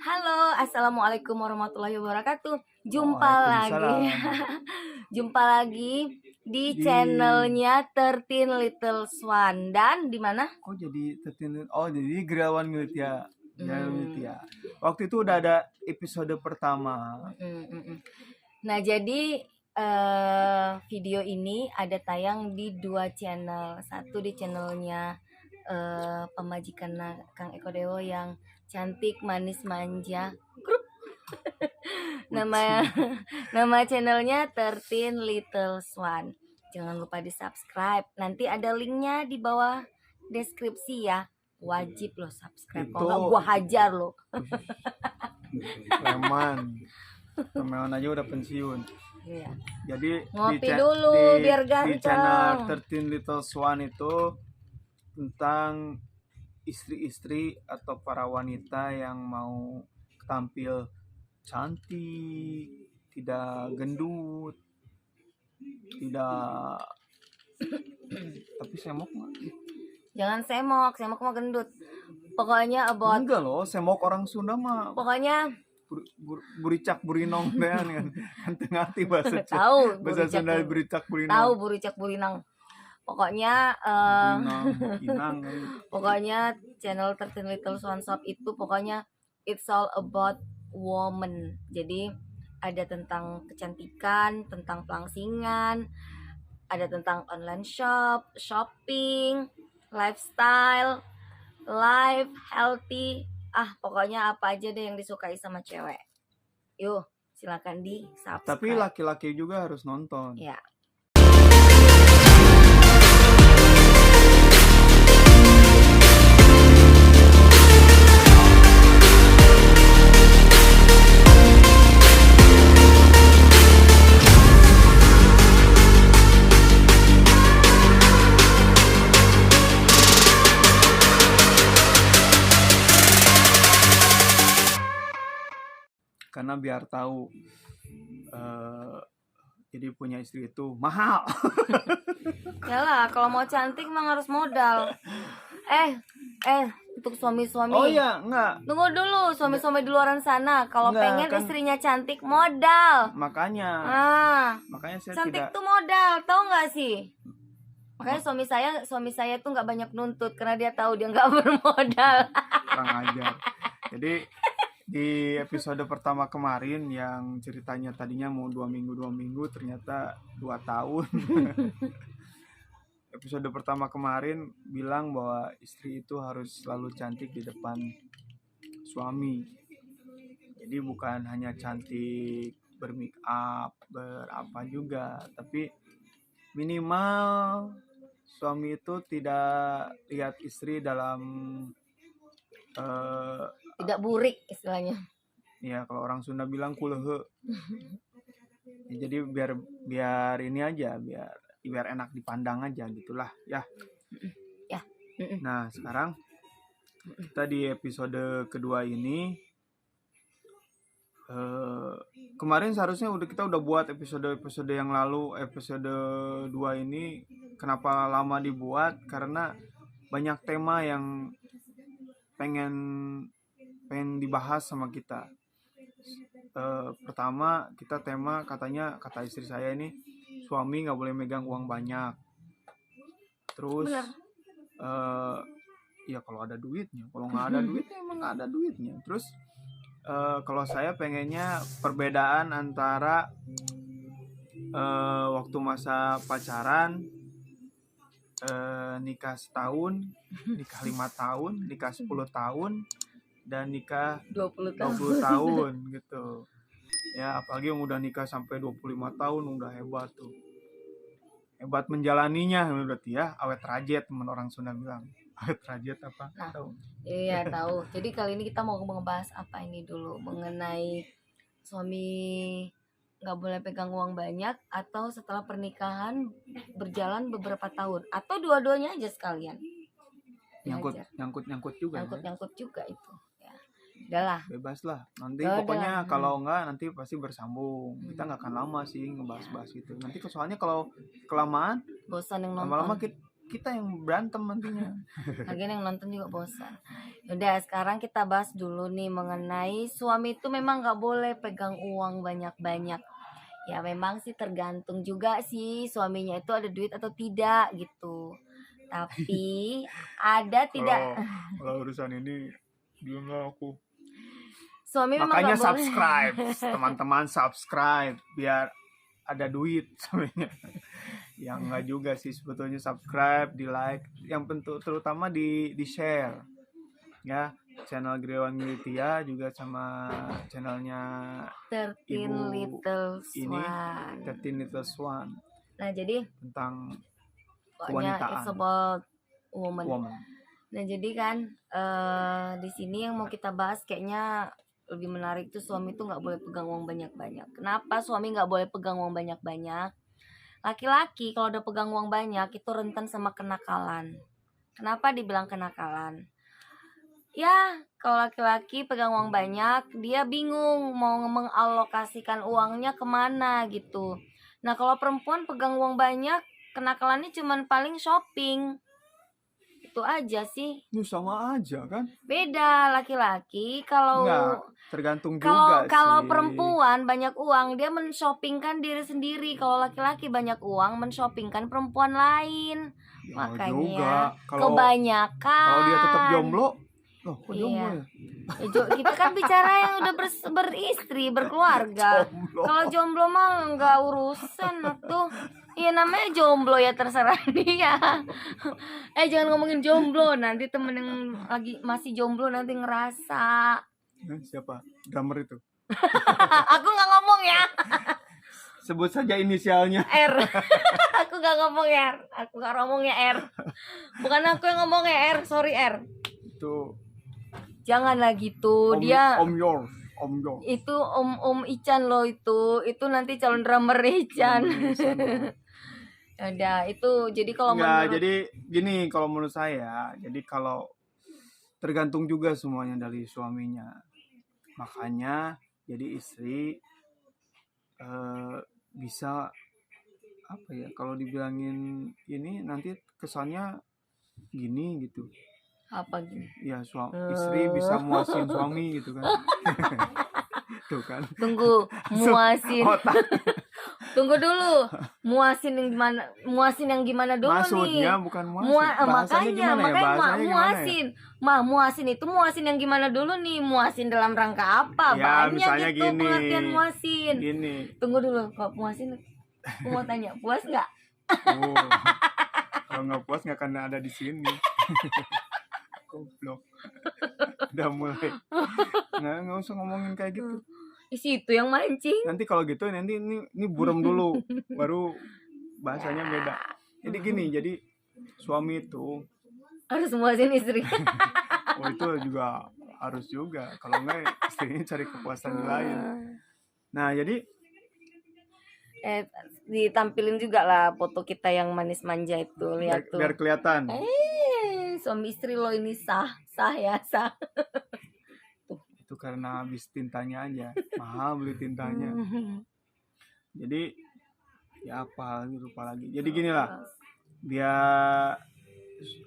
Halo, assalamualaikum warahmatullahi wabarakatuh. Jumpa lagi, Waalaikumsalam. jumpa lagi di Di channelnya 13 Little Swan dan di mana? kok jadi jadi Gerawan Militia. Hmm, Waktu itu udah ada episode pertama. Nah, jadi video ini ada tayang di dua channel. Satu di channelnya pemajikan Kang Eko Dewo yang cantik, manis, manja. Nama nama channelnya 13 Little Swan. Jangan lupa di subscribe. Nanti ada linknya di bawah deskripsi ya. Wajib lo subscribe. Kalau nggak Itu gua hajar lo. Preman aja udah pensiun. Iya. Jadi Ngopi dulu biar di channel ganteng. 13 Little Swan itu tentang istri-istri atau para wanita yang mau tampil cantik, tidak gendut, tidak tapi semok nggak? Jangan semok, semok mah gendut. Pokoknya about Enggak loh, semok orang Sunda mah pokoknya buricak burinong deh kan. Ngerti bahasa tahu bahasa buricak Sunda buricak burinong. tahu buricak burinang. Pokoknya Kinang kan. pokoknya channel 13 Little Swan Shop itu pokoknya it's all about woman. Jadi ada tentang kecantikan, tentang pelangsingan, ada tentang online shop, shopping, lifestyle, life, healthy. Pokoknya apa aja deh yang disukai sama cewek. Yuk, silakan di subscribe. Tapi laki-laki juga harus nonton. Ya. Karena biar tahu jadi punya istri itu mahal. Yalah, kalau mau cantik emang harus modal. Untuk suami-suami. Oh iya, enggak. Tunggu dulu, suami-suami di luaran sana. Kalau Enggak, pengen kan. istrinya cantik, modal. Makanya saya Cantik tidak tuh modal, tahu nggak sih? Makanya suami saya tuh nggak banyak nuntut karena dia tahu dia nggak bermodal. kurang ajar. Jadi di episode pertama kemarin yang ceritanya tadinya mau 2 minggu ternyata 2 tahun. Episode pertama kemarin bilang bahwa istri itu harus selalu cantik di depan suami. Jadi bukan hanya cantik bermake up, berapa juga, tapi minimal suami itu tidak lihat istri dalam Tidak burik istilahnya. ya kalau orang Sunda bilang kulehe. Ya, jadi biar ini aja, biar enak dipandang aja gitulah ya. Ya. Nah sekarang kita di episode kedua ini kemarin seharusnya kita udah buat episode yang lalu. Episode 2 ini kenapa lama dibuat, karena banyak tema yang pengen dibahas sama kita. Pertama kita tema kata istri saya ini, suami nggak boleh megang uang banyak. Terus ya kalau ada duitnya, kalau nggak ada duitnya emang nggak ada duitnya. Terus kalau saya pengennya perbedaan antara waktu masa pacaran, nikah setahun, nikah 5 tahun, nikah 10 tahun, dan nikah 20 tahun gitu. Ya apalagi yang udah nikah sampai 25 tahun udah hebat tuh. Hebat menjalaninya berarti ya, awet rajet teman orang Sunda bilang. Awet rajet apa? Nah, tahu. Iya tahu. Jadi kali ini kita mau ngebahas apa ini dulu, mengenai suami nggak boleh pegang uang banyak atau setelah pernikahan berjalan beberapa tahun atau dua-duanya aja sekalian. Nyangkut juga. Nyangkut juga itu. Ya. Udahlah. Bebas lah. Nanti pokoknya kalau enggak nanti pasti bersambung. Kita nggak akan lama sih ngebahas-bahas itu. Nanti soalnya kalau kelamaan bosan yang nonton. lama-lama kita yang berantem nantinya. Lagian yang nonton juga bosan. Udah, sekarang kita bahas dulu nih mengenai suami itu memang nggak boleh pegang uang banyak-banyak. Ya memang sih tergantung juga sih suaminya itu ada duit atau tidak gitu. Tapi ada tidak Kalau urusan ini belum aku. suami memang Makanya nggak boleh. subscribe, teman-teman subscribe biar ada duit sebenarnya. Ya enggak juga sih sebetulnya, subscribe, di like, yang penting terutama di share ya, channel Grewan Militia juga sama channelnya 13 Ibu Little ini Swan. 13 Little Swan Nah jadi tentang pokoknya it's kewanitaan about woman. woman. Nah jadi kan di sini yang mau kita bahas kayaknya lebih menarik tuh suami tuh nggak boleh pegang uang banyak-banyak. Kenapa suami nggak boleh pegang uang banyak-banyak? Laki-laki kalau udah pegang uang banyak itu rentan sama kenakalan. Kenapa dibilang kenakalan? Ya kalau laki-laki pegang uang banyak dia bingung mau mengalokasikan uangnya kemana gitu. Nah kalau perempuan pegang uang banyak kenakalannya cuman paling shopping. Itu aja sih. Itu sama aja kan? Beda laki-laki kalau Enggak, tergantung juga kalau sih. perempuan banyak uang dia menshoppingkan diri sendiri. Kalau laki-laki banyak uang menshoppingkan perempuan lain. Ya Makanya juga kebanyakan. kalau dia tetap jomblo, loh kok jomblo Iya. ya? Kita kan bicara yang udah beristri, berkeluarga. Jomblo. Kalau jomblo mah nggak urusan tuh. Iya namanya jomblo ya terserah dia. Jangan ngomongin jomblo, nanti temen yang lagi masih jomblo nanti ngerasa. Siapa? Drummer itu. Aku nggak ngomong ya. Sebut saja inisialnya. R. Aku nggak ngomong ya. Aku nggak ngomongnya R. Bukan aku yang ngomongnya R. Sorry R. Itu Janganlah gitu. Dia Om yours. itu Om Ican loh itu nanti calon drummer Ican. Udah itu jadi kalau enggak, menurut jadi gini kalau menurut saya, jadi kalau tergantung juga semuanya dari suaminya. Makanya jadi istri bisa apa ya, kalau dibilangin ini nanti kesannya gini gitu. apa gini? Ya istri bisa muasin suami gitu kan. Tuh kan. Tunggu muasin. Otak. Tunggu dulu. Muasin yang gimana dulu Maksudnya nih? bukan muasin. Bahasanya Makanya muasin. muasin itu muasin yang gimana dulu nih? Muasin dalam rangka apa? Ya, Banyak misalnya gitu gini. pengertian muasin. Gini. Tunggu dulu, kok muasin aku mau tanya, puas nggak? Oh, kalau nggak puas nggak akan ada di sini. Goblok. Udah mulai. Nggak usah ngomongin kayak gitu. Situ yang mancing. Nanti kalau gitu nanti ini burem dulu, baru bahasanya beda. Jadi gini, jadi suami itu Harus muasin istri. itu juga harus juga. Kalau enggak istrinya cari kepuasan lain. Nah jadi ditampilin juga lah foto kita yang manis manja itu, lihat tuh. biar kelihatan. Suami istri lo ini sah ya. Itu karena habis tintanya aja, mahal beli tintanya. Jadi ya apa lagi, lupa lagi. Jadi gini lah, dia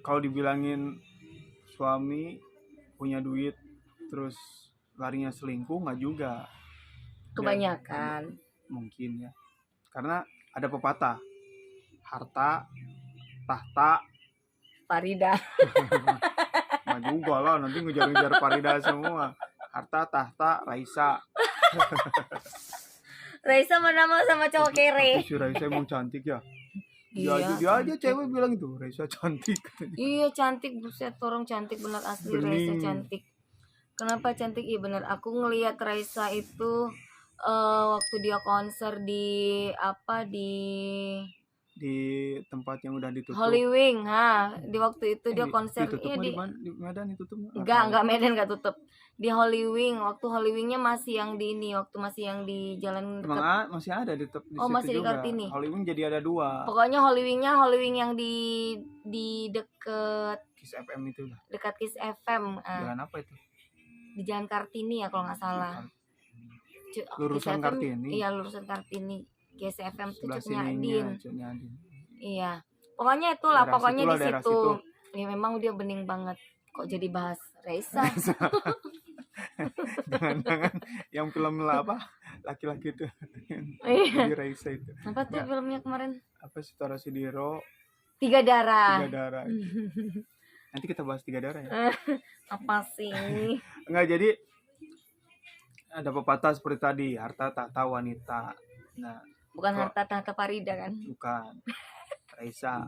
kalau dibilangin suami punya duit terus larinya selingkuh, nggak juga. Kebanyakan. Mungkin ya, karena ada pepatah, harta tahta Farida. nggak juga lah, nanti ngejar-ngejar Farida semua. Harta tahta Raisa. Raisa mana mau sama cowok kere. Tapi si Raisa emang cantik ya. Dia Iya. aja cewek bilang itu Raisa cantik. Iya cantik, buset, orang cantik bener asli. Bening. Raisa cantik. Kenapa cantik? Iya bener, aku ngelihat Raisa itu waktu dia konser di tempat yang udah ditutup. Holywing, di waktu itu dia konser di Medan ditutup. Enggak Medan enggak tutup. Di Holywing, waktu Holywingnya masih yang di ini, waktu masih yang di jalan masih ada di situ masih di juga. Kartini. Holywing jadi ada 2. Pokoknya Holywing yang di deket Kiss FM itu lah. dekat Kiss FM. Jalan apa itu? Di Jalan Kartini ya kalau nggak salah. Lurusan Kartini. Iya, lurusan Kartini. Kiss FM tuh Sebelah Cutnya Adin. sininya Cutnya Adin. Iya. Pokoknya itulah, Daerah pokoknya situlah, di daerah situ. situ. Ya memang dia bening banget. Kok jadi bahas Raisa? Jangan-jangan yang film apa laki-laki itu yang Iya. jadi Raisa itu. Apa tuh Nggak, filmnya kemarin? apa Sutara Sudiro, Tiga Darah. Tiga Darah itu. Nanti kita bahas Tiga Darah ya. Apa sih? Enggak, jadi ada pepatah seperti tadi, harta tahta wanita. Nah, Bukan kok harta tahta Farida kan? bukan Raisa.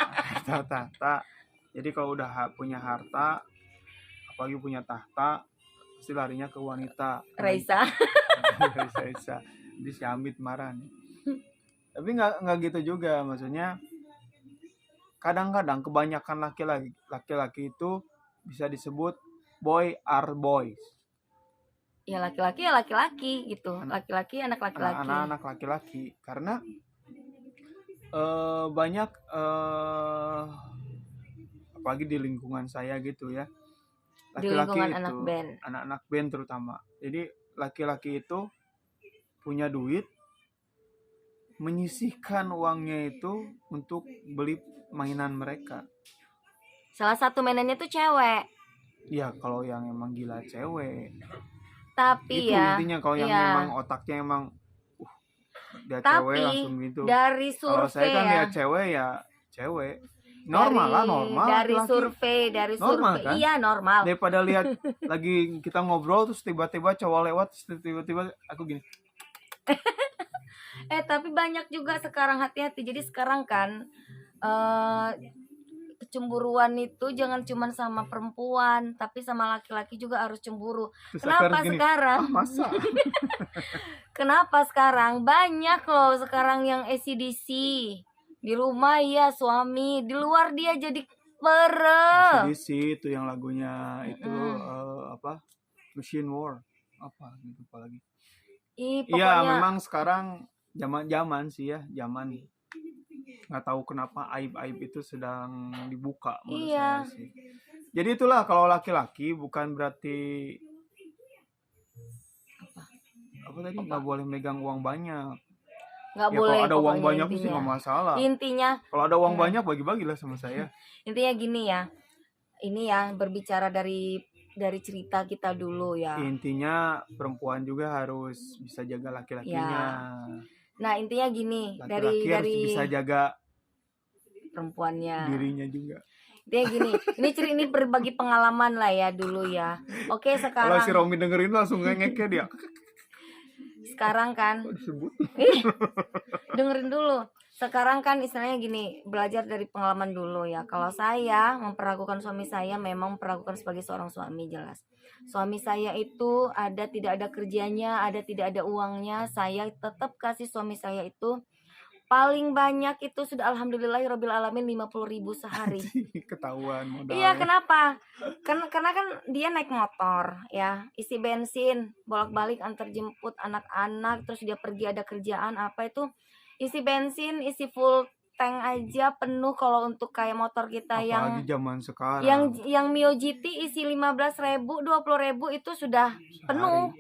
Harta tahta. Jadi kalau udah punya harta, apalagi punya tahta, pasti larinya ke wanita. Raisa. Raisa. Jadi si Amit marah nih. Tapi nggak gitu juga, maksudnya kadang-kadang kebanyakan laki-laki itu bisa disebut boy are boys. Ya laki-laki ya laki-laki gitu. Laki-laki anak laki-laki. Anak-anak laki-laki, karena banyak apalagi di lingkungan saya gitu ya, Di laki-laki lingkungan itu anak band. anak-anak band terutama. Jadi laki-laki itu punya duit, menyisihkan uangnya itu untuk beli mainan mereka. Salah satu mainannya tuh cewek. Ya kalau yang emang gila cewek. Tapi Itu ya, intinya kalau yang iya. memang otaknya emang dia cewek Tapi langsung gitu. dari Kalau saya survei kan ya, ya cewek ya cewek. Normal lah, normal. dari laki-laki. survei, Normal, kan? iya normal. Daripada lihat lagi kita ngobrol terus tiba-tiba cowok lewat terus tiba-tiba aku gini. Tapi banyak juga sekarang, hati-hati. Jadi sekarang kan kecemburuan itu jangan cuma sama perempuan, tapi sama laki-laki juga harus cemburu. Terus Kenapa gini, sekarang? masa? Kenapa sekarang? Banyak loh sekarang yang ACDC. Di rumah ya suami, di luar dia jadi pere. ACDC itu yang lagunya itu apa? Machine War apa gitu apalagi. Iya, Pokoknya memang sekarang zaman sih ya, zaman nggak tahu kenapa aib-aib itu sedang dibuka menurut saya sih. Jadi itulah, kalau laki-laki bukan berarti apa tadi nggak boleh megang uang banyak. Nggak Ya boleh, kalau ada uang banyak intinya. sih nggak masalah. Intinya kalau ada uang banyak bagi-bagilah sama saya. Intinya gini ya, ini ya berbicara dari cerita kita dulu ya. Intinya perempuan juga harus bisa jaga laki-lakinya. Ya. Nah intinya gini, laki-laki harus dari bisa jaga perempuannya, dirinya juga. Intinya gini, ini berbagi pengalaman lah ya dulu ya. Oke, sekarang Kalau si Romi dengerin langsung ngeknya dia. Sekarang kan dengerin dulu. Sekarang kan istilahnya gini, belajar dari pengalaman dulu ya. Kalau saya memperlakukan suami saya, memang memperlakukan sebagai seorang suami, jelas. Suami saya itu tidak ada kerjanya, tidak ada uangnya, saya tetap kasih suami saya itu paling banyak itu sudah alhamdulillahirabbil alamin 50.000 sehari. Ketahuan modal. Iya, kenapa? Karena kan dia naik motor ya, isi bensin, bolak-balik antar jemput anak-anak, terus dia pergi ada kerjaan apa itu, isi bensin, isi full tank aja penuh. Kalau untuk kayak motor kita apalagi zaman sekarang yang Mio GT isi 15.000, 20.000 itu sudah penuh.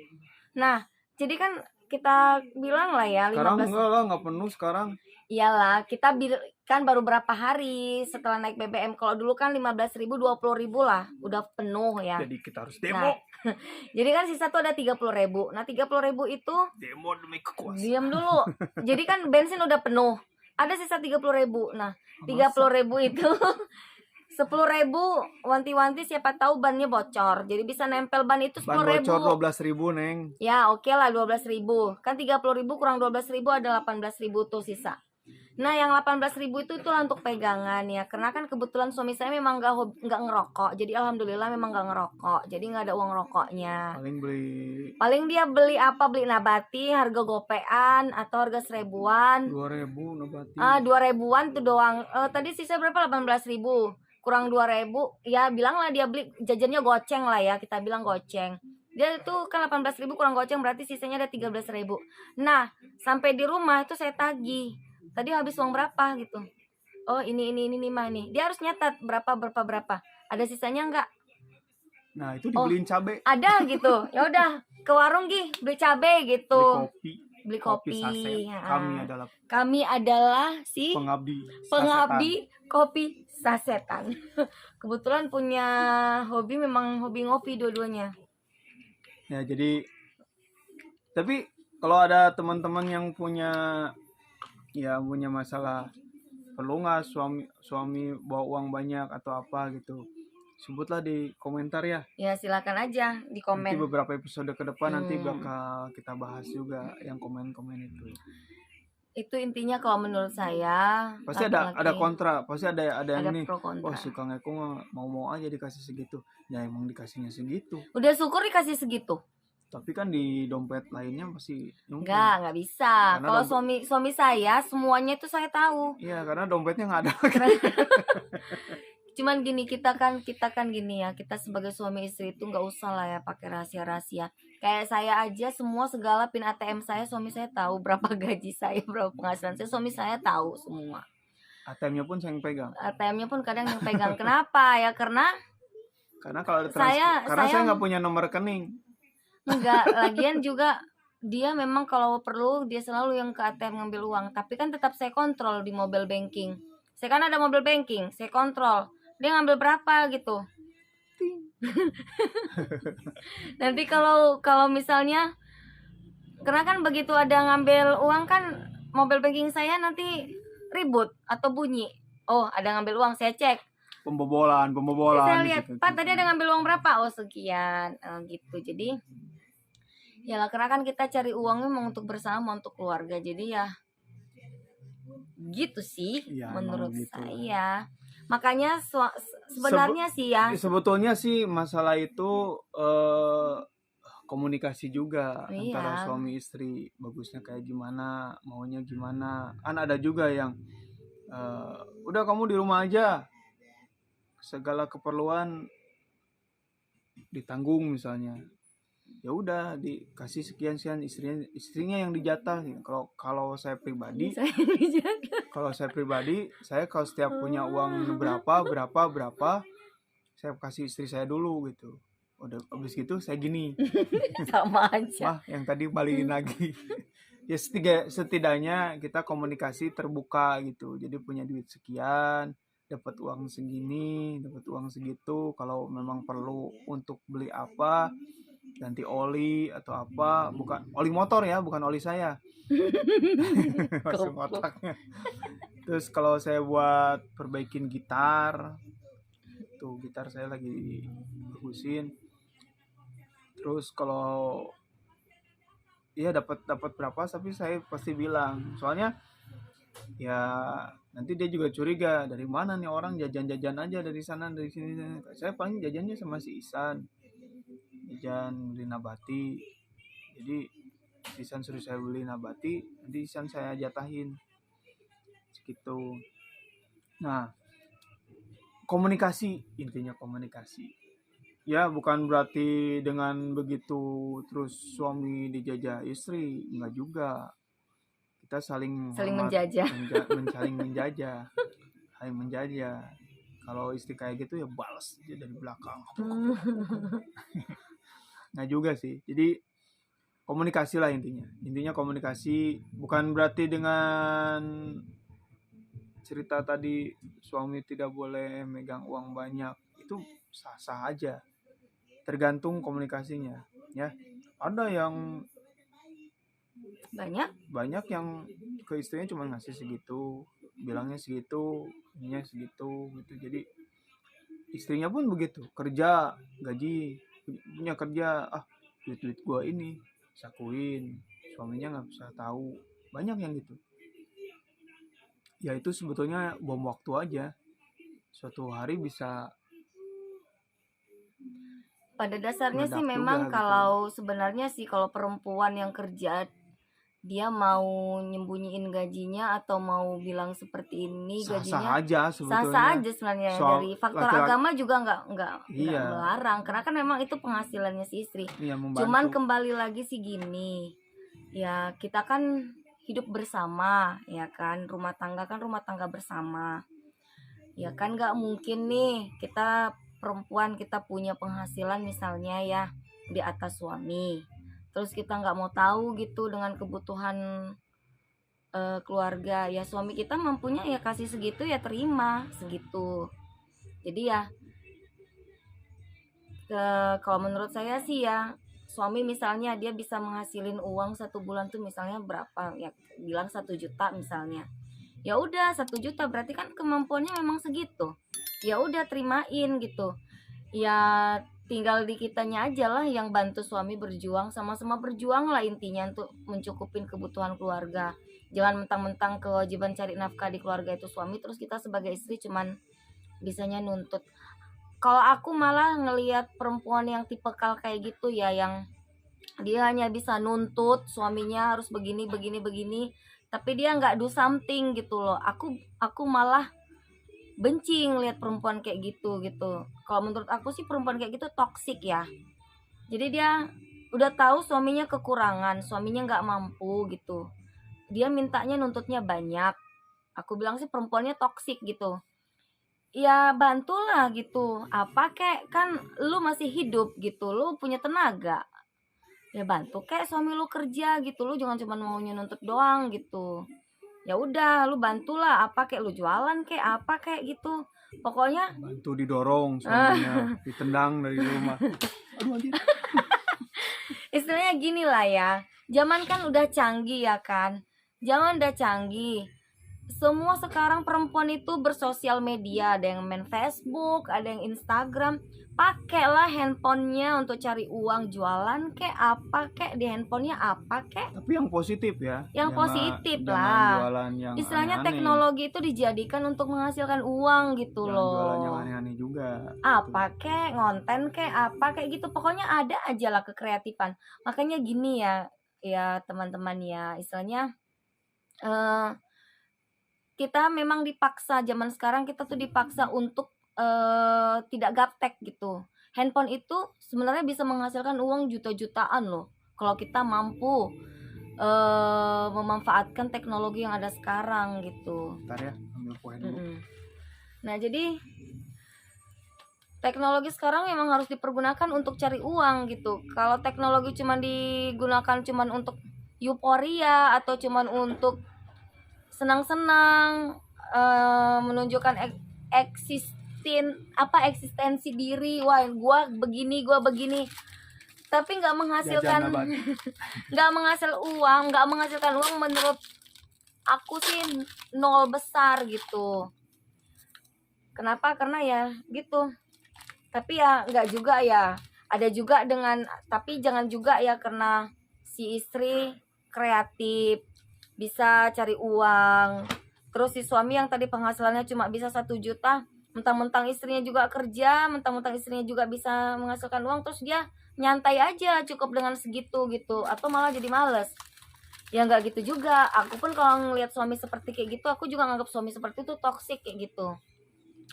Nah, jadi kan kita bilang lah ya 15. Sekarang enggak lah, nggak penuh sekarang. Iyalah, kita kan baru berapa hari setelah naik BBM. Kalau dulu kan 15.000, 20.000 lah udah penuh ya. Jadi kita harus demo. Jadi kan sisa tuh ada 30.000. Nah 30.000 itu demo demi kekuasaan. Diam dulu. Jadi kan bensin udah penuh, ada sisa 30.000. Nah 30.000 itu 10.000 wanti-wanti, siapa tahu bannya bocor, jadi bisa nempel ban itu 10.000. Ban bocor 12.000 neng. Ya oke lah 12.000. Kan 30.000 kurang 12.000 ada 18.000 tuh sisa. Nah yang 18.000 itu itulah untuk pegangan ya. Karena kan kebetulan suami saya memang nggak ngerokok. Jadi alhamdulillah memang nggak ngerokok. Jadi nggak ada uang rokoknya. Paling dia beli apa? Beli nabati harga gopean atau harga 1.000-an. 2.000 nabati. 2.000-an tuh doang. Tadi sisa berapa? 18.000. Kurang 2.000. Ya bilanglah dia beli jajannya goceng lah ya. Kita bilang goceng. Dia itu kan 18.000 kurang goceng berarti sisanya ada 13.000. Nah sampai di rumah itu saya tagih. Tadi habis uang berapa gitu. Oh ini mah nih. Dia harus nyatat berapa. Ada sisanya enggak? Nah itu dibeliin cabe. Ada gitu. Ya udah ke warung beli cabe gitu. Beli kopi. beli kopi kopi. saset. Ha. Kami adalah si pengabdi kopi sasetan. Kebetulan punya hobi, memang hobi ngopi dua-duanya. Ya, jadi tapi kalau ada teman-teman yang punya masalah, perlu nggak suami bawa uang banyak atau apa gitu, sebutlah di komentar ya. Ya silakan aja di komen. Nanti beberapa episode ke depan nanti bakal kita bahas juga yang komen-komen itu. Itu intinya kalau menurut saya pasti ada kontra, pasti ada yang nih, pro-kontra. suka ngekong mau aja dikasih segitu. Ya emang dikasihnya segitu, udah syukur dikasih segitu, tapi kan di dompet lainnya pasti nggak bisa. Kalau suami saya semuanya itu saya tahu. Iya, karena dompetnya nggak ada. Cuman gini, kita kan gini ya, kita sebagai suami istri itu nggak usah lah ya pakai rahasia. Kayak saya aja, semua segala pin ATM saya suami saya tahu, berapa gaji saya, berapa penghasilan saya, suami saya tahu semua. ATM-nya pun saya yang pegang. ATM-nya pun kadang yang pegang. Kenapa ya? Karena kalau saya nggak punya nomor rekening. Enggak, lagian juga dia memang kalau perlu dia selalu yang ke ATM ngambil uang, tapi kan tetap saya kontrol di mobile banking. Saya kan ada mobile banking, saya kontrol dia ngambil berapa gitu. Nanti kalau misalnya, karena kan begitu ada ngambil uang kan mobile banking saya nanti ribut atau bunyi, oh ada ngambil uang, saya cek pembobolan saya lihat gitu. Pak tadi ada ngambil uang berapa, oh sekian, gitu. Jadi ya lah, karena kan kita cari uangnya memang untuk bersama, untuk keluarga, jadi ya gitu sih ya, menurut saya. Makanya sebenarnya sih ya, sebetulnya sih masalah itu komunikasi juga antara suami istri, bagusnya kayak gimana, maunya gimana. Kan ada juga yang udah kamu di rumah aja, segala keperluan ditanggung misalnya, ya udah dikasih sekian istrinya yang dijatah. Kalau saya pribadi saya kalau setiap punya uang berapa saya kasih istri saya dulu gitu. Udah habis gitu saya gini sama aja yang tadi balikin lagi. Ya setidaknya kita komunikasi terbuka gitu. Jadi punya duit sekian, dapat uang segini, dapat uang segitu, kalau memang perlu untuk beli apa, ganti oli atau apa, bukan oli motor ya, bukan oli saya. Masuk otaknya. Terus kalau saya buat perbaikin gitar, tuh gitar saya lagi bagusin. Terus kalau ya dapat berapa, tapi saya pasti bilang, soalnya ya nanti dia juga curiga, dari mana nih orang jajan aja dari sana dari sini. Saya paling jajannya sama si Isan, jajan beli nabati. Jadi Isan suruh saya beli nabati, nanti Isan saya jatahin segitu. Nah, komunikasi, intinya komunikasi. Ya bukan berarti dengan begitu terus suami dijajah istri, enggak juga. Kita saling menjajah. Saling menjajah. Kalau istri kayak gitu ya balas aja dari belakang. Nah juga sih. Jadi komunikasi lah intinya. Intinya komunikasi, bukan berarti dengan cerita tadi suami tidak boleh megang uang banyak. Itu sah-sah aja. Tergantung komunikasinya, ya. Ada yang banyak yang ke istrinya cuma ngasih segitu, bilangnya segitu, ininya segitu gitu. Jadi istrinya pun begitu, kerja gaji, punya kerja, duit gua ini sakuin, suaminya nggak bisa tahu. Banyak yang gitu. Ya itu sebetulnya bom waktu aja, suatu hari bisa. Pada dasarnya sih memang kalau gitu. Sebenarnya sih kalau perempuan yang kerja, dia mau nyembunyiin gajinya atau mau bilang seperti ini gajinya sah-sah aja sebenarnya. Dari faktor agama juga nggak melarang, karena kan memang itu penghasilannya si istri. Cuman kembali lagi sih gini, ya kita kan hidup bersama, ya kan, rumah tangga bersama, ya kan, nggak mungkin nih kita perempuan kita punya penghasilan misalnya ya di atas suami, terus kita nggak mau tahu gitu dengan kebutuhan keluarga. Ya suami kita mampunya ya kasih segitu ya terima segitu. Jadi ya kalau menurut saya sih ya, suami misalnya dia bisa menghasilin uang 1 bulan tuh misalnya berapa ya, bilang 1 juta misalnya, ya udah 1 juta berarti kan kemampuannya memang segitu, ya udah terimain gitu. Ya tinggal di kitanya aja lah yang bantu suami berjuang, sama-sama berjuang lah intinya untuk mencukupin kebutuhan keluarga. Jangan mentang-mentang kewajiban cari nafkah di keluarga itu suami, terus kita sebagai istri cuman bisanya nuntut. Kalau aku malah ngelihat perempuan yang tipikal kayak gitu ya, yang dia hanya bisa nuntut suaminya harus begini begini begini, tapi dia nggak do something gitu loh. Aku malah benci ngelihat perempuan kayak gitu gitu. Kalau menurut aku sih perempuan kayak gitu toksik ya. Jadi dia udah tahu suaminya kekurangan, suaminya nggak mampu gitu. Dia mintanya nuntutnya banyak. Aku bilang sih perempuannya toksik gitu. Ya bantulah gitu, apa kek, kan lu masih hidup gitu, lu punya tenaga, ya bantu kek suami lu kerja gitu, lu jangan cuma maunya nuntut doang gitu. Ya udah lu bantulah, apa kek, lu jualan kek apa kek gitu, pokoknya Bantu didorong suaminya, ditendang dari rumah. Aduh anjir. istilahnya gini lah ya, zaman kan udah canggih ya kan, zaman udah canggih. Semua sekarang perempuan itu bersosial media, ada yang main Facebook, ada yang Instagram. Pakailah handphonenya untuk cari uang, jualan kek apa kek di handphonenya apa kek, Tapi yang positif ya. yang positif Jangan lah. jualan yang Istilahnya aneh-aneh. teknologi itu dijadikan untuk menghasilkan uang gitu Jangan jualan yang loh. aneh-aneh juga. Apa kek, ngonten kek apa kayak gitu, pokoknya ada aja lah kekreatifan. Makanya gini ya, ya teman-teman ya, istilahnya eh kita memang dipaksa, zaman sekarang kita tuh dipaksa untuk tidak gaptek gitu. Handphone itu sebenarnya bisa menghasilkan uang juta-jutaan loh kalau kita mampu memanfaatkan teknologi yang ada sekarang gitu. Bentar ya, ambil kue dulu. Nah jadi teknologi sekarang memang harus dipergunakan untuk cari uang gitu. Kalau teknologi cuma digunakan cuman untuk euforia atau cuman untuk senang-senang, menunjukkan eksistensi diri, wah gua begini, tapi nggak menghasilkan Jajan abad. nggak menghasilkan uang, menurut aku sih nol besar gitu. Kenapa? Karena ya gitu. Tapi ya nggak juga ya, ada juga dengan, tapi jangan juga ya karena si istri kreatif bisa cari uang, terus si suami yang tadi penghasilannya cuma bisa 1 juta, mentang-mentang istrinya juga kerja, mentang-mentang istrinya juga bisa menghasilkan uang, terus dia nyantai aja cukup dengan segitu gitu, atau malah jadi males. Ya nggak gitu juga. Aku pun kalau ngelihat suami seperti kayak gitu, aku juga nganggap suami seperti itu toksik kayak gitu.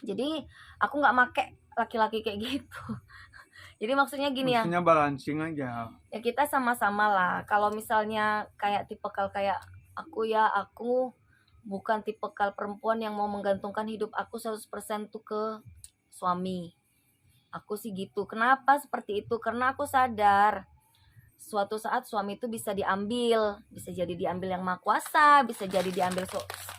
Jadi aku nggak make laki-laki kayak gitu. Jadi maksudnya gini ya, Maksudnya balancing aja. ya kita sama-sama lah. Kalau misalnya kayak tipikal kayak aku ya, aku bukan tipikal perempuan yang mau menggantungkan hidup aku 100% tuh ke suami. Aku sih gitu. Kenapa seperti itu? Karena aku sadar suatu saat suami itu bisa diambil, bisa jadi diambil yang maha kuasa, bisa jadi diambil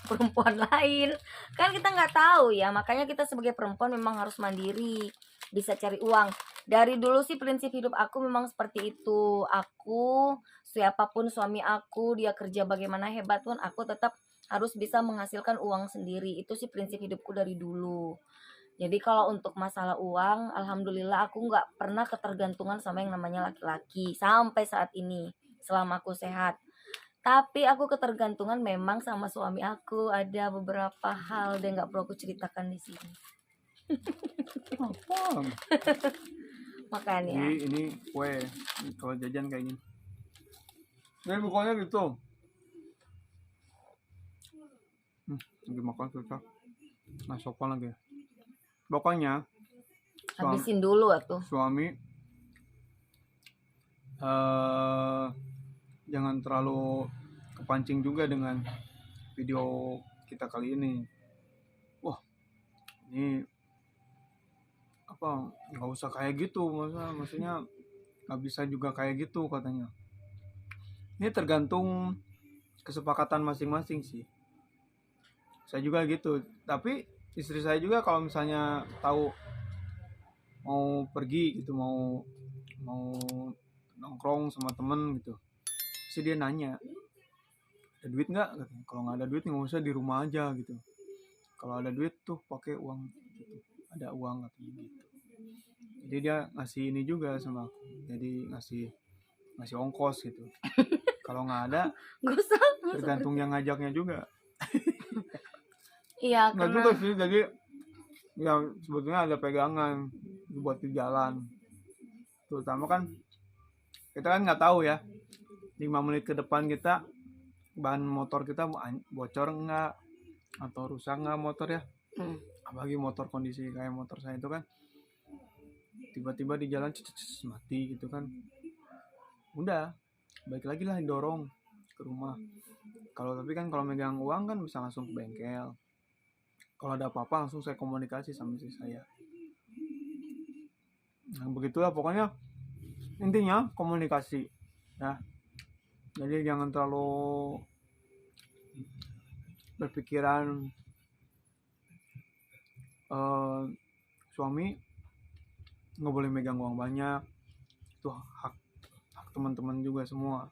perempuan lain, kan kita nggak tahu ya. Makanya kita sebagai perempuan memang harus mandiri, bisa cari uang. Dari dulu sih prinsip hidup aku memang seperti itu. Aku, siapapun suami aku, dia kerja bagaimana hebat pun, aku tetap harus bisa menghasilkan uang sendiri. Itu sih prinsip hidupku dari dulu. Jadi kalau untuk masalah uang, alhamdulillah aku nggak pernah ketergantungan sama yang namanya laki-laki sampai saat ini, selama aku sehat. Tapi aku ketergantungan memang sama suami aku, ada beberapa hal dan nggak perlu aku ceritakan di sini. Apa? Makanya. Ini kue. Kalau jajan kayak gini. Ini bukannya gitu. Lagi makan susah. Nah, sopan lagi. Pokoknya Habisin dulu atuh. suami jangan terlalu kepancing juga dengan video kita kali ini. Wah, ini apa, nggak usah kayak gitu, maksudnya nggak bisa juga kayak gitu katanya. Ini tergantung kesepakatan masing-masing sih. Saya juga gitu. Tapi istri saya juga kalau misalnya tahu mau pergi gitu, mau nongkrong sama temen gitu, pasti dia nanya, ada duit nggak? Kalau nggak ada duit nggak usah, di rumah aja gitu. Kalau ada duit tuh pakai uang gitu. Ada uang katanya gitu. Jadi dia ngasih ini juga sama aku. Jadi ngasih ongkos gitu. Kalau nggak ada, Gak usah tergantung yang ngajaknya juga. iya Nggak karena juga sih, jadi ya sebetulnya ada pegangan buat di jalan. Terutama kan kita kan nggak tahu ya, 5 menit ke depan kita ban motor kita bocor nggak atau rusak nggak motor ya. Apalagi motor kondisi kayak motor saya itu kan, tiba-tiba di jalan mati gitu kan, udah balik lagi lah dorong ke rumah. Tapi kan kalau megang uang kan bisa langsung ke bengkel. Kalau ada apa-apa langsung saya komunikasi sama istri saya. Nah begitulah pokoknya, intinya komunikasi ya. Jadi jangan terlalu berpikiran suami nggak boleh megang uang banyak, itu hak teman-teman juga semua.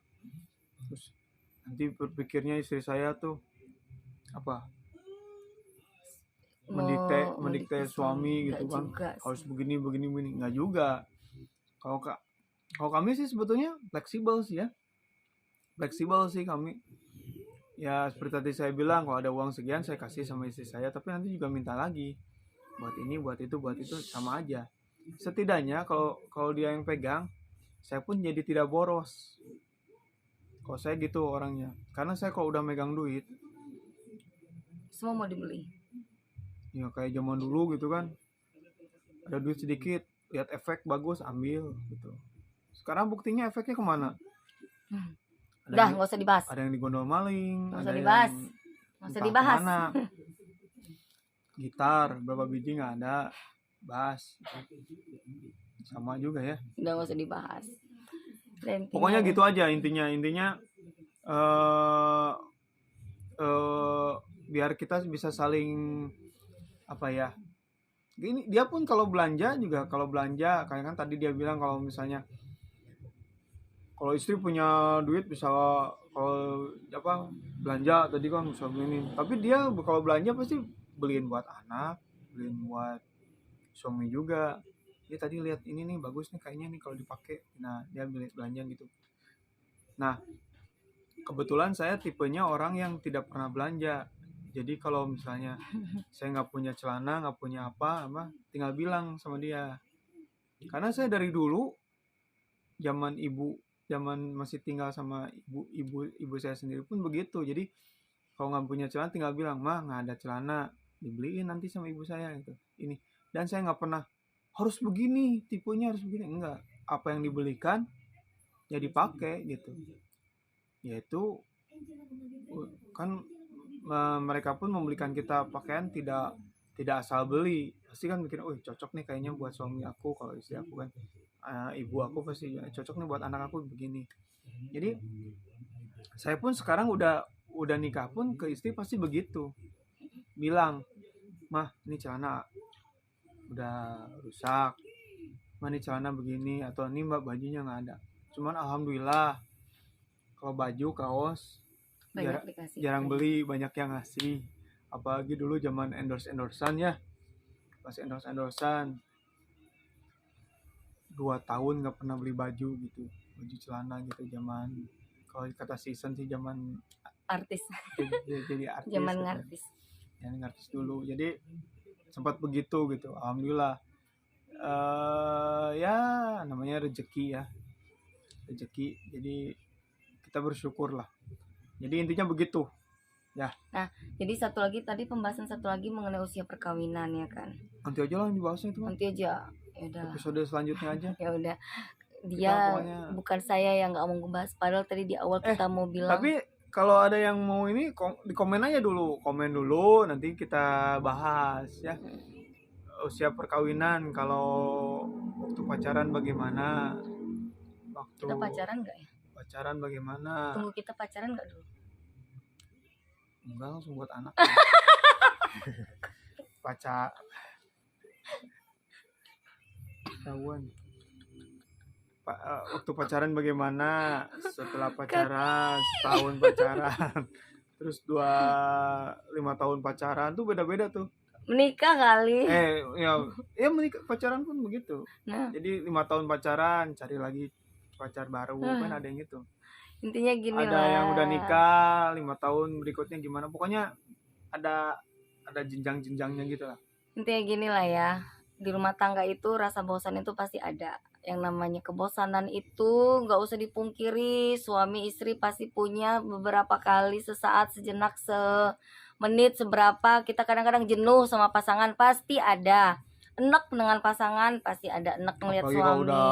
Terus nanti berpikirnya istri saya tuh apa, mendikte suami gitu kan, harus begini nggak juga. Kalau kami sih sebetulnya fleksibel sih kami ya. Seperti tadi saya bilang, kalau ada uang sekian saya kasih sama istri saya, tapi nanti juga minta lagi buat ini buat itu sama aja. Setidaknya kalau dia yang pegang, saya pun jadi tidak boros. Kalau saya gitu orangnya, karena saya kalau udah megang duit semua mau dibeli. Ya kayak zaman dulu gitu kan, ada duit sedikit, lihat efek bagus ambil gitu. Sekarang buktinya efeknya kemana? Udah nggak usah dibahas. Ada yang digondol maling, nggak ada usah dibahas. yang Nggak usah dibahas. Kemana. Gitar berapa biji nggak ada, bass sama juga ya. Udah nggak usah dibahas. Pokoknya gitu aja intinya biar kita bisa saling apa ya. Gini, dia pun kalau belanja kayak kan tadi dia bilang kalau misalnya kalau istri punya duit bisa kalau belanja tadi kan bisa begini, tapi dia kalau belanja pasti beliin buat anak, beliin buat suami juga. Dia tadi lihat ini nih bagus nih kayaknya nih kalau dipakai, nah dia belanja gitu. Nah kebetulan saya tipenya orang yang tidak pernah belanja. Jadi kalau misalnya saya nggak punya celana, nggak punya apa, tinggal bilang sama dia. Karena saya dari dulu, zaman masih tinggal sama ibu saya sendiri pun begitu. Jadi kalau nggak punya celana tinggal bilang, mah nggak ada celana, dibeliin nanti sama ibu saya gitu. Ini, dan saya nggak pernah harus begini, tipenya harus begini, enggak. Apa yang dibelikan ya dipakai gitu. Yaitu kan mereka pun membelikan kita pakaian tidak asal beli, pasti kan mikir, oh cocok nih kayaknya buat suami aku, kalau istri aku kan ibu aku pasti cocok nih buat anak aku begini. Jadi saya pun sekarang udah nikah pun ke istri pasti begitu, bilang, mah ini celana udah rusak, mah ini celana begini, atau ini mbak bajunya nggak ada. Cuman alhamdulillah kalau baju kaos jarang beli, banyak yang ngasih. Apalagi dulu zaman endorse-endorsean ya, pas endorse-endorsean 2 tahun nggak pernah beli baju gitu, baju celana gitu. Zaman kalau kata season sih zaman artis, jadi artis zaman gitu. artis Yang artis dulu, jadi sempat begitu gitu. Alhamdulillah ya namanya rezeki, jadi kita bersyukur lah. Jadi intinya begitu ya. Nah jadi pembahasan satu lagi mengenai usia perkawinan ya kan. Nanti aja lah dibahasnya itu. Nanti aja. Ya udah. Episode selanjutnya aja. Ya udah. Dia pokoknya... bukan saya yang nggak mau ngebahas. Padahal tadi di awal kita mau bilang. Tapi kalau ada yang mau ini di komen aja dulu. Komen dulu nanti kita bahas ya. Usia perkawinan kalau waktu pacaran bagaimana? Kita pacaran nggak ya? pacaran bagaimana? Tunggu kita pacaran nggak dulu? Enggak, langsung buat anak. Pacar tahuan. Waktu pacaran bagaimana? Setelah pacaran, setahun pacaran, terus 5 tahun pacaran tuh beda-beda tuh. Menikah kali. Ya menikah, pacaran pun begitu. Nah, Jadi 5 tahun pacaran, cari lagi pacar baru, kan ada yang gitu. intinya gini Ada lah. yang udah nikah 5 tahun berikutnya gimana? Pokoknya ada jenjang-jenjangnya gitu lah. Intinya gini lah ya, di rumah tangga itu rasa bosan itu pasti ada. Yang namanya kebosanan itu nggak usah dipungkiri, suami istri pasti punya beberapa kali, sesaat, sejenak, semenit, seberapa kita kadang-kadang jenuh sama pasangan, pasti ada. Enek dengan pasangan pasti ada, enek ngeliat Apalagi kalau suami. udah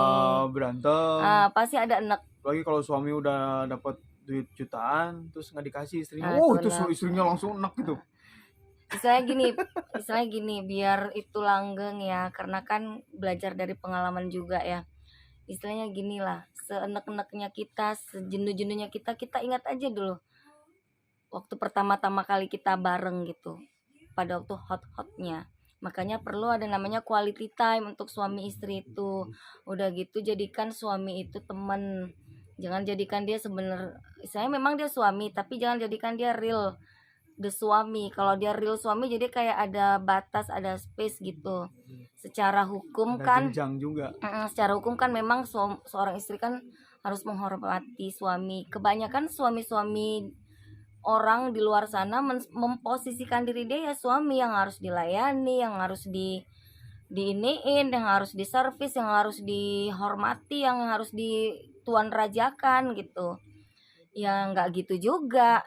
berantem, Pasti ada enek. apalagi kalau suami udah dapat duit jutaan terus nggak dikasih istrinya, itu Itu enek. istrinya langsung enak gitu. Istilahnya gini, biar itu langgeng ya, karena kan belajar dari pengalaman juga ya. Istilahnya gini lah, seenek-eneknya kita, sejenuh-jenuhnya kita ingat aja dulu waktu pertama-tama kali kita bareng gitu, pada waktu hot-hotnya. Makanya perlu ada namanya quality time untuk suami istri itu. Udah gitu jadikan suami itu temen, jangan jadikan dia istilahnya memang dia suami, tapi jangan jadikan dia real the suami. Kalau dia real suami jadi kayak ada batas, ada space gitu. Secara hukum Ada kan, jenjang juga. secara hukum kan memang seorang istri kan harus menghormati suami. Kebanyakan suami-suami orang di luar sana memposisikan diri dia ya suami, yang harus dilayani, yang harus diiniin, yang harus diservis, yang harus dihormati, yang harus dituan rajakan gitu. Ya nggak gitu juga,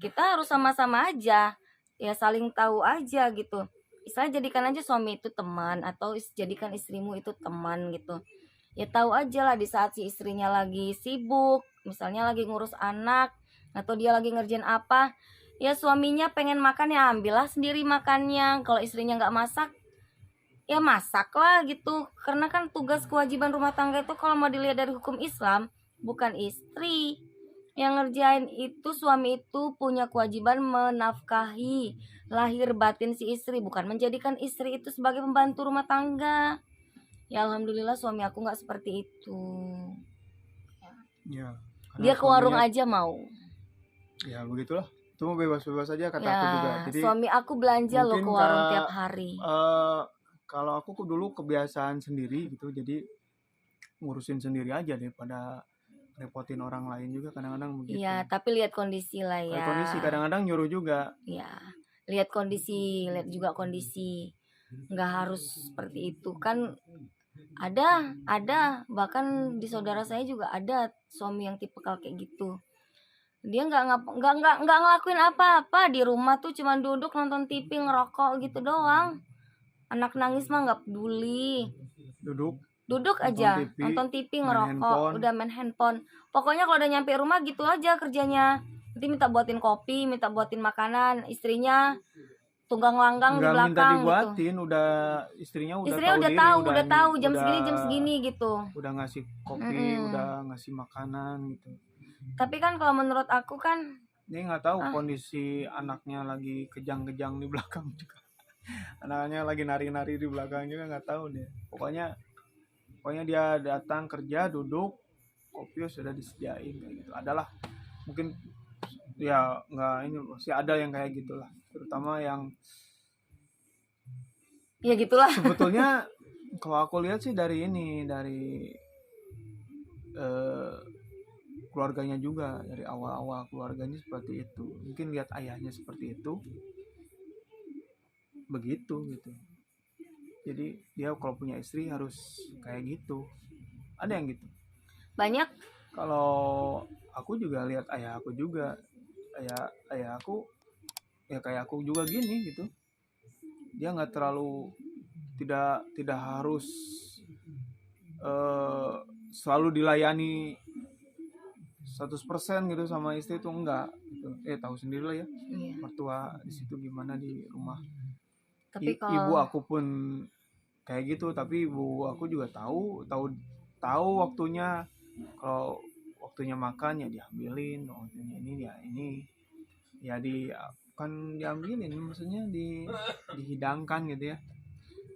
kita harus sama-sama aja ya, saling tahu aja gitu. Misalnya jadikan aja suami itu teman, atau jadikan istrimu itu teman gitu. Ya tahu aja lah di saat si istrinya lagi sibuk, misalnya lagi ngurus anak, atau dia lagi ngerjain apa, ya suaminya pengen makan ya ambillah sendiri makannya. Kalau istrinya nggak masak, ya masak lah gitu. Karena kan tugas kewajiban rumah tangga itu kalau mau dilihat dari hukum Islam, bukan istri yang ngerjain itu. Suami itu punya kewajiban menafkahi lahir batin si istri, bukan menjadikan istri itu sebagai pembantu rumah tangga. Ya alhamdulillah suami aku nggak seperti itu. Ya, Dia ke warung aja mau. Ya begitulah, itu mau bebas-bebas aja kata aku juga. Jadi suami aku belanja loh ke warung tiap hari. Kalau aku dulu kebiasaan sendiri gitu, jadi ngurusin sendiri aja daripada repotin orang lain juga kadang-kadang begitu. Iya, tapi lihat kondisi lah ya. Kondisi kadang-kadang nyuruh juga. Iya, lihat juga kondisi. Nggak harus seperti itu kan. Ada bahkan di saudara saya juga ada suami yang tipikal kayak gitu. Dia nggak ngelakuin apa-apa di rumah tuh, cuma duduk nonton TV, ngerokok gitu doang. Anak nangis mah nggak peduli. Duduk aja nonton TV, ngerokok, udah main handphone. Pokoknya kalau udah nyampe rumah gitu aja kerjanya. Nanti minta buatin kopi, minta buatin makanan, istrinya tunggang langgang di belakang minta dibuatin, gitu. Istrinya udah tahu jam segini gitu. Udah ngasih kopi, udah ngasih makanan gitu. Tapi kan kalau menurut aku kan, dia nggak tahu kondisi anaknya lagi kejang-kejang di belakang juga. Anaknya lagi nari-nari di belakang juga nggak tahu dia. Pokoknya dia datang kerja, duduk, kopi sudah disediain kayak gitu. Adalah mungkin ya nggak, ini masih ada yang kayak gitulah, terutama yang ya gitulah. Sebetulnya kalau aku lihat sih dari keluarganya juga, dari awal-awal keluarganya seperti itu. Mungkin lihat ayahnya seperti itu, begitu gitu. Jadi dia kalau punya istri harus kayak gitu. Ada yang gitu. Banyak. Kalau aku juga lihat ayah aku juga, ayah aku ya kayak aku juga gini gitu. Dia nggak terlalu, tidak harus selalu dilayani 100% gitu sama istri itu, enggak gitu. Tahu sendiri lah ya, mertua di situ gimana di rumah. Tapi ibu aku pun kayak gitu, tapi ibu aku juga tahu waktunya. Kalau waktunya makan ya diambilin, waktunya ini ya kan diambilin, maksudnya dihidangkan gitu ya.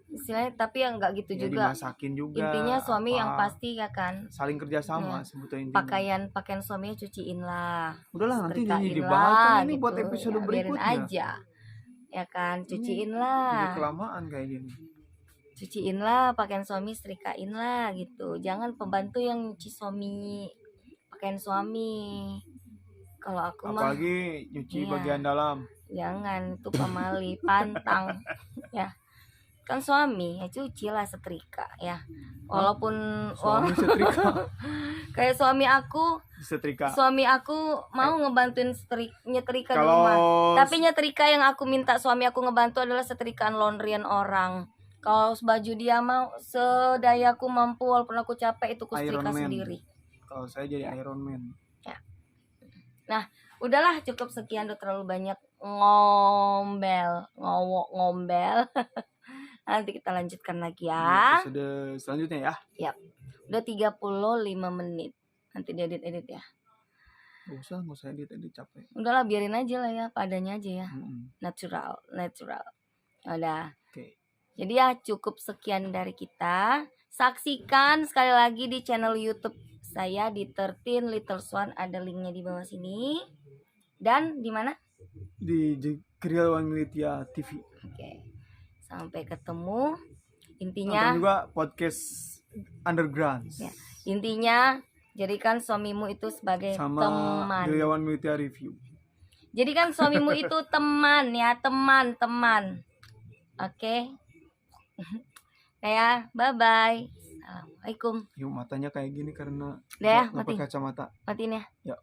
Istilahnya tapi yang nggak gitu Ya juga. dimasakin juga. Intinya suami yang apa, pasti ya kan. saling kerjasama Ya, sebetulnya intinya. pakaian suaminya cuciin lah, Udahlah nanti setrikain dibahas kan lah ini gitu buat episode ya, biarin berikutnya. aja ya kan, cuciin Jadi lah, kelamaan kayak gini. cuciin lah pakaian suami, setrikain lah gitu. Jangan pembantu yang nyuci suami pakaian suami. Kalau aku mah Apalagi nyuci iya, bagian dalam. jangan, itu pamali pantang ya kan, suami ya cuci lah, setrika ya, walaupun Suami setrika. kayak suami aku Setrika. mau ngebantuin nyetrika di Kalau rumah, tapi nyetrika yang aku minta suami aku ngebantu adalah setrikaan laundryan orang. Kalau baju dia mau sedayaku mampu, walaupun aku capek, itu ku Iron setrika Man. sendiri. Kalau saya jadi Iron Man. Ya. Nah, udahlah cukup sekian, udah terlalu banyak ngombel. Nanti kita lanjutkan lagi ya. Episode selanjutnya ya. Yap. Udah 35 menit. Nanti diedit-edit ya. Gak usah edit capek. Udahlah, biarin aja lah ya, padanya aja ya. Natural. Udah. Oke. Jadi ya cukup sekian dari kita. Saksikan sekali lagi di channel YouTube saya di 13 Little Swan, ada linknya di bawah sini. Dan di mana? Di Kriawan Militia TV. Oke. Sampai ketemu. Nonton Intinya juga podcast Underground. ya, intinya jadikan suamimu itu sebagai sama teman. Kriawan Militia Review. Jadikan suamimu itu teman ya, teman. Oke. Ya, bye-bye. Assalamualaikum. Yuk, matanya kayak gini karena Udah ya, nggak pakai kacamata. matiin ya. Ya.